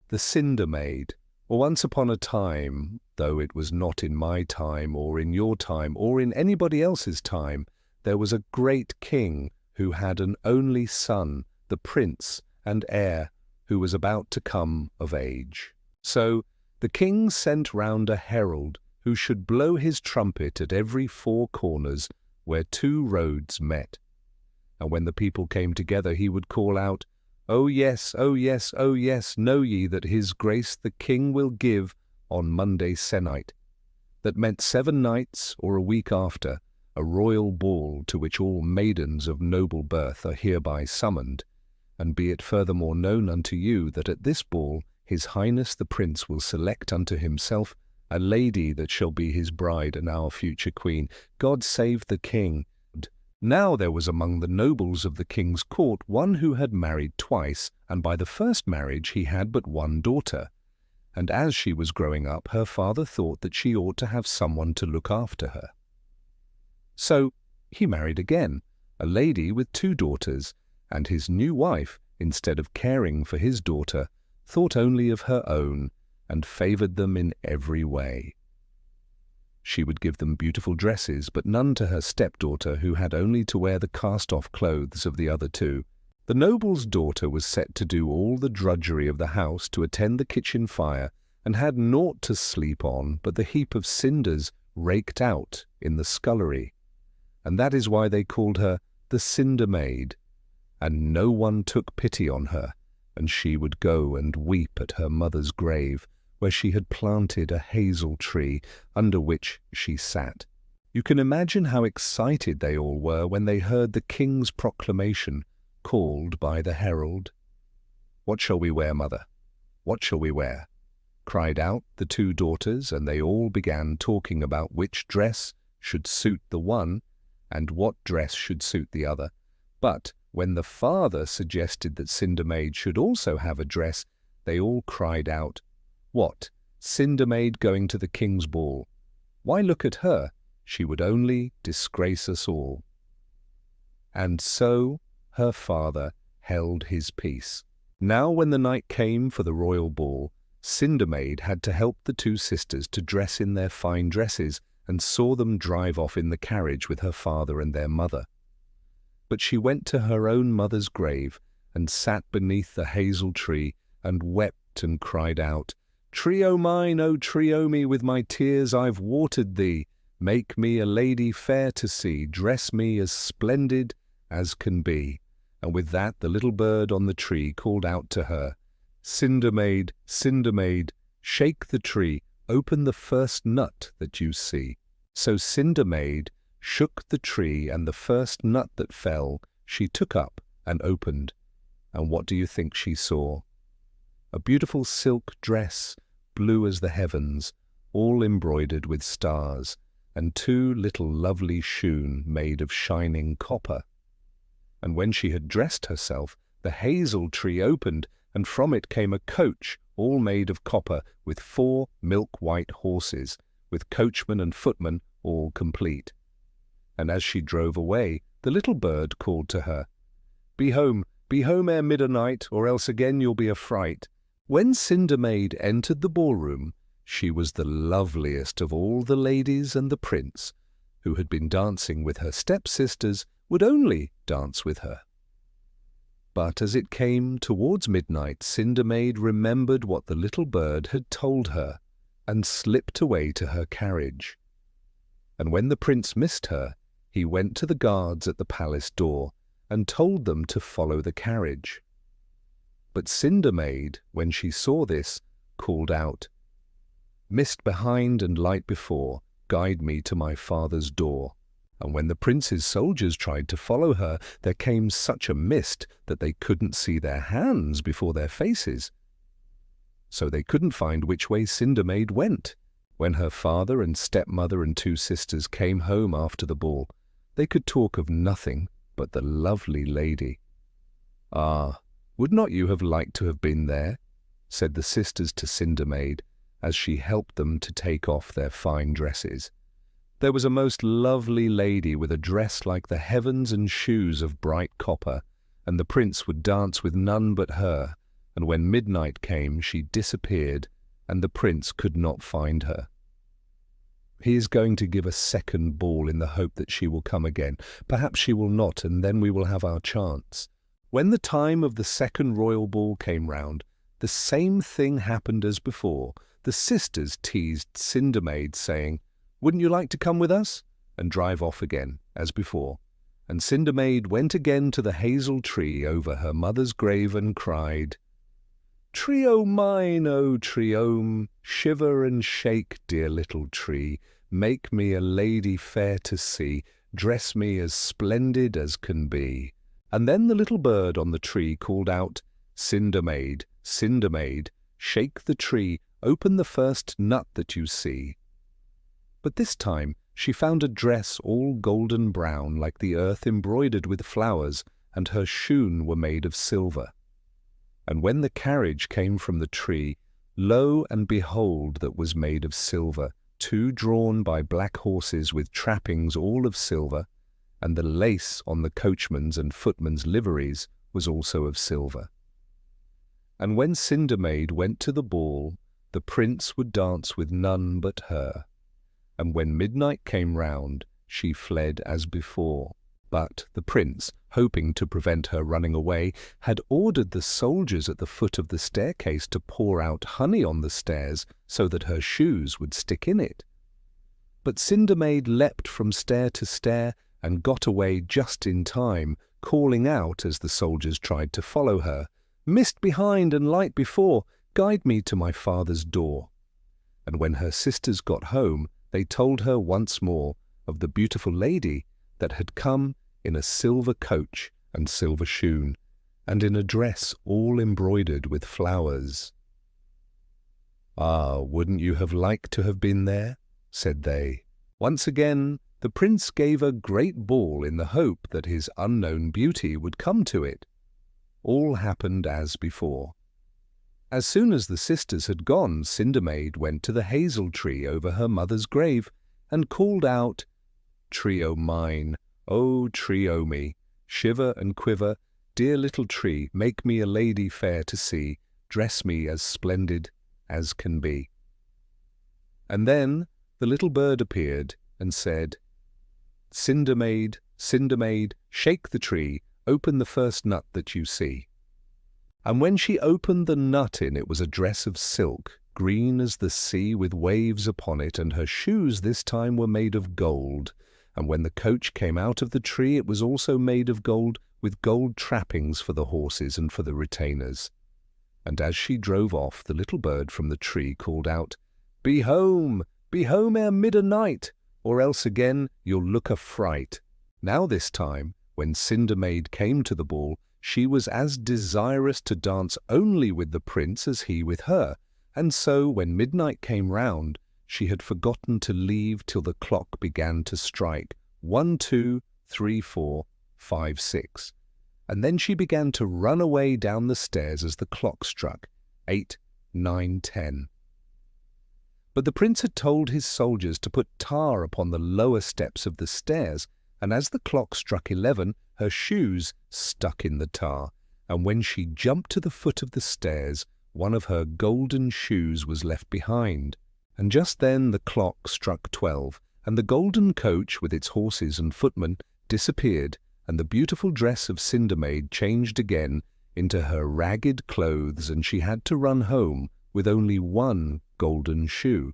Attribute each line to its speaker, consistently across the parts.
Speaker 1: The Cinder Maid. Once upon a time, though it was not in my time or in your time or in anybody else's time, there was a great king who had an only son, the prince and heir, who was about to come of age. So the king sent round a herald who should blow his trumpet at every four corners where two roads met. And when the people came together, he would call out, "O yes, O yes, O yes, know ye that his grace the king will give on Monday se'nnight." That meant 7 nights or a week after, a royal ball to which all maidens of noble birth are hereby summoned. And be it furthermore known unto you that at this ball his highness the prince will select unto himself a lady that shall be his bride and our future queen. God save the king. Now there was among the nobles of the king's court one who had married twice, and by the first marriage he had but one daughter. And as she was growing up, her father thought that she ought to have someone to look after her. So he married again, a lady with 2 daughters, and his new wife, instead of caring for his daughter, thought only of her own, and favoured them in every way. She would give them beautiful dresses, but none to her stepdaughter, who had only to wear the cast-off clothes of the other 2. The noble's daughter was set to do all the drudgery of the house, to attend the kitchen fire, and had naught to sleep on but the heap of cinders raked out in the scullery. And that is why they called her the Cinder Maid. And no one took pity on her, and she would go and weep at her mother's grave, where she had planted a hazel tree under which she sat. You can imagine how excited they all were when they heard the king's proclamation, called by the herald. "What shall we wear, mother? What shall we wear?" cried out the 2 daughters, and they all began talking about which dress should suit the one and what dress should suit the other. But when the father suggested that Cinder Maid should also have a dress, they all cried out, "What, Cinder Maid going to the king's ball? Why, look at her, she would only disgrace us all." And so her father held his peace. Now when the night came for the royal ball, Cinder Maid had to help the 2 sisters to dress in their fine dresses, and saw them drive off in the carriage with her father and their mother. But she went to her own mother's grave, and sat beneath the hazel tree, and wept and cried out, "Tree o' mine, O tree o' me, with my tears I've watered thee. Make me a lady fair to see, dress me as splendid as can be." And with that the little bird on the tree called out to her, Cinder Maid, shake the tree, open the first nut that you see." So Cinder Maid shook the tree, and the first nut that fell she took up and opened. And what do you think she saw? A beautiful silk dress, blue as the heavens, all embroidered with stars, and 2 little lovely shoon made of shining copper. And when she had dressed herself, the hazel tree opened, and from it came a coach, all made of copper, with 4 milk-white horses, with coachman and footman all complete. And as she drove away, the little bird called to her, be home ere midnight, or else again you'll be a fright." When Cinder Maid entered the ballroom, she was the loveliest of all the ladies, and the prince, who had been dancing with her stepsisters, would only dance with her. But as it came towards midnight, Cinder Maid remembered what the little bird had told her, and slipped away to her carriage. And when the prince missed her, he went to the guards at the palace door, and told them to follow the carriage. But Cinder Maid, when she saw this, called out, "Mist behind and light before, guide me to my father's door." And when the prince's soldiers tried to follow her, there came such a mist that they couldn't see their hands before their faces. So they couldn't find which way Cinder Maid went. When her father and stepmother and 2 sisters came home after the ball, they could talk of nothing but the lovely lady. "Ah, would not you have liked to have been there?" said the sisters to Cinder Maid, as she helped them to take off their fine dresses. There was a most lovely lady with a dress like the heavens and shoes of bright copper, and the prince would dance with none but her, and when midnight came she disappeared, and the prince could not find her. He is going to give a second ball in the hope that she will come again. Perhaps she will not, and then we will have our chance. When the time of the second royal ball came round, the same thing happened as before. The sisters teased Cinder Maid, saying, "Wouldn't you like to come with us?" and drive off again, as before. And Cinder Maid went again to the hazel tree over her mother's grave and cried, "Tree o' mine, O tree o', shiver and shake, dear little tree, make me a lady fair to see, dress me as splendid as can be." And then the little bird on the tree called out, Cinder Maid, shake the tree, open the first nut that you see." But this time she found a dress all golden brown, like the earth embroidered with flowers, and her shoon were made of silver. And when the carriage came from the tree, lo and behold, that was made of silver, 2 drawn by black horses with trappings all of silver, and the lace on the coachman's and footman's liveries was also of silver. And when Cinder Maid went to the ball, the prince would dance with none but her. And when midnight came round, she fled as before. But the prince, hoping to prevent her running away, had ordered the soldiers at the foot of the staircase to pour out honey on the stairs so that her shoes would stick in it. But Cinder Maid leapt from stair to stair and got away just in time, calling out as the soldiers tried to follow her, "Mist behind and light before, guide me to my father's door." And when her sisters got home, they told her once more of the beautiful lady that had come in a silver coach and silver shoon, and in a dress all embroidered with flowers. "Ah, wouldn't you have liked to have been there?" said they. Once again the prince gave a great ball in the hope that his unknown beauty would come to it. All happened as before. As soon as the sisters had gone, Cinder Maid went to the hazel tree over her mother's grave and called out, "Tree o' mine, O tree o' me, shiver and quiver, dear little tree, make me a lady fair to see, dress me as splendid as can be." And then the little bird appeared and said, Cinder Maid, shake the tree, open the first nut that you see." And when she opened the nut in, it was a dress of silk, green as the sea with waves upon it, and her shoes this time were made of gold. And when the coach came out of the tree, it was also made of gold, with gold trappings for the horses and for the retainers. And as she drove off, the little bird from the tree called out, be home ere mid-a-night, or else again you'll look a fright." Now this time, when Cinder Maid came to the ball, she was as desirous to dance only with the prince as he with her, and so when midnight came round, she had forgotten to leave till the clock began to strike 1, 2, 3, 4, 5, 6, and then she began to run away down the stairs as the clock struck 8, 9, 10. But the prince had told his soldiers to put tar upon the lower steps of the stairs, and as the clock struck 11, her shoes stuck in the tar, and when she jumped to the foot of the stairs, one of her golden shoes was left behind. And just then the clock struck 12, and the golden coach with its horses and footmen disappeared, and the beautiful dress of Cinder Maid changed again into her ragged clothes, and she had to run home with only one golden shoe.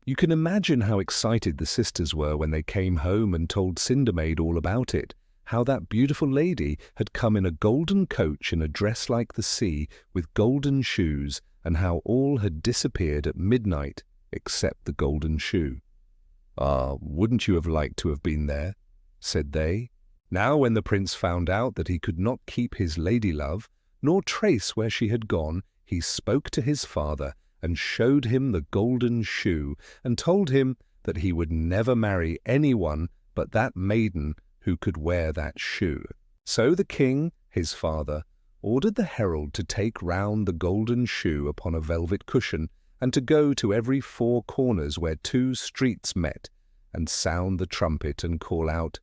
Speaker 1: You can imagine how excited the sisters were when they came home and told Cinder Maid all about it, how that beautiful lady had come in a golden coach in a dress like the sea with golden shoes, and how all had disappeared at midnight except the golden shoe. "Ah, wouldn't you have liked to have been there?" said they. Now when the prince found out that he could not keep his lady-love, nor trace where she had gone, he spoke to his father and showed him the golden shoe, and told him that he would never marry anyone but that maiden who could wear that shoe. So the king, his father, ordered the herald to take round the golden shoe upon a velvet cushion, and to go to every 4 corners where 2 streets met, and sound the trumpet and call out,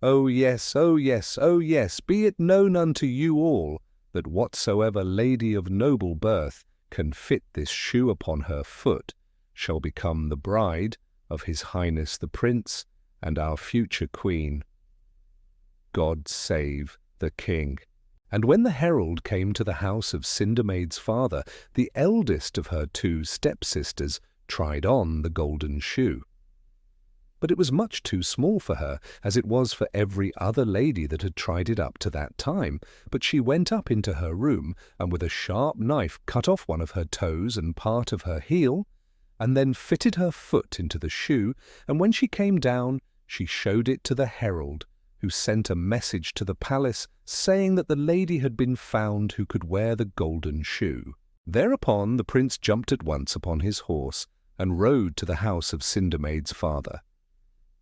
Speaker 1: "Oh yes, oh yes, oh yes, be it known unto you all, that whatsoever lady of noble birth can fit this shoe upon her foot shall become the bride of His Highness the Prince and our future Queen. God save the King. And when the herald came to the house of Cinder Maid's father, the eldest of her 2 stepsisters tried on the golden shoe. But it was much too small for her, as it was for every other lady that had tried it up to that time. But she went up into her room, and with a sharp knife cut off one of her toes and part of her heel, and then fitted her foot into the shoe, and when she came down, she showed it to the herald, who sent a message to the palace, saying that the lady had been found who could wear the golden shoe. Thereupon the prince jumped at once upon his horse, and rode to the house of Cinder Maid's father.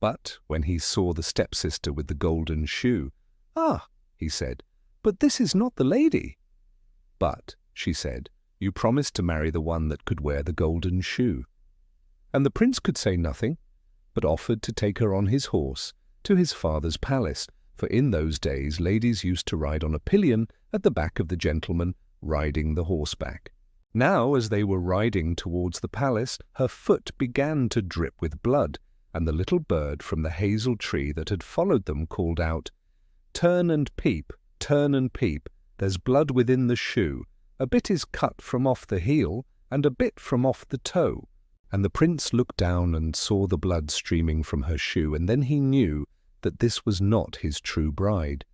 Speaker 1: But when he saw the stepsister with the golden shoe, "Ah," he said, "but this is not the lady." "But," she said, "you promised to marry the one that could wear the golden shoe." And the prince could say nothing, but offered to take her on his horse to his father's palace, for in those days ladies used to ride on a pillion at the back of the gentleman riding the horseback. Now, as they were riding towards the palace, her foot began to drip with blood, and the little bird from the hazel tree that had followed them called out, turn and peep, there's blood within the shoe, a bit is cut from off the heel, and a bit from off the toe." And the prince looked down and saw the blood streaming from her shoe, and then he knew that this was not his true bride,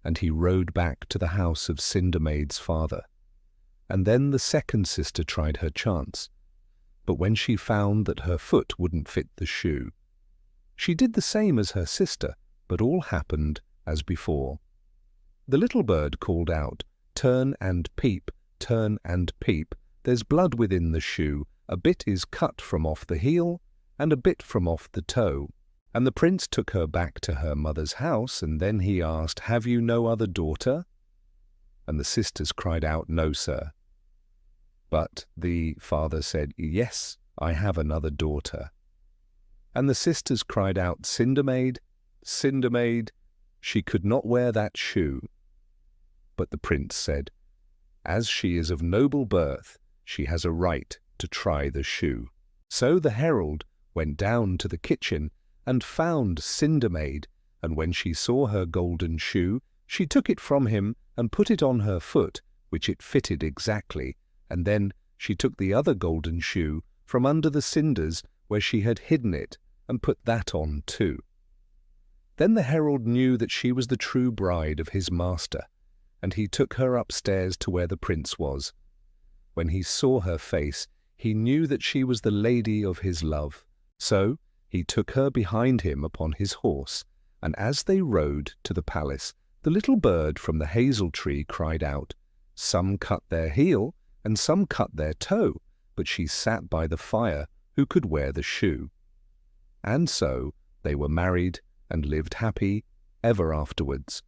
Speaker 1: and he rode back to the house of Cinder Maid's father. And then the second sister tried her chance, but when she found that her foot wouldn't fit the shoe, she did the same as her sister, but all happened as before. The little bird called out, turn and peep, there's blood within the shoe, a bit is cut from off the heel, and a bit from off the toe." And the prince took her back to her mother's house, and then he asked, "Have you no other daughter?" And the sisters cried out, "No, sir." But the father said, "Yes, I have another daughter." And the sisters cried out, Cinder Maid, she could not wear that shoe." But the prince said, "As she is of noble birth, she has a right to try the shoe." So the herald went down to the kitchen and found Cinder Maid, and when she saw her golden shoe, she took it from him and put it on her foot, which it fitted exactly, and then she took the other golden shoe from under the cinders where she had hidden it, and put that on too. Then the herald knew that she was the true bride of his master, and he took her upstairs to where the prince was. When he saw her face, he knew that she was the lady of his love. So he took her behind him upon his horse, and as they rode to the palace, the little bird from the hazel tree cried out, "Some cut their heel, and some cut their toe, but she sat by the fire who could wear the shoe." And so they were married and lived happy ever afterwards.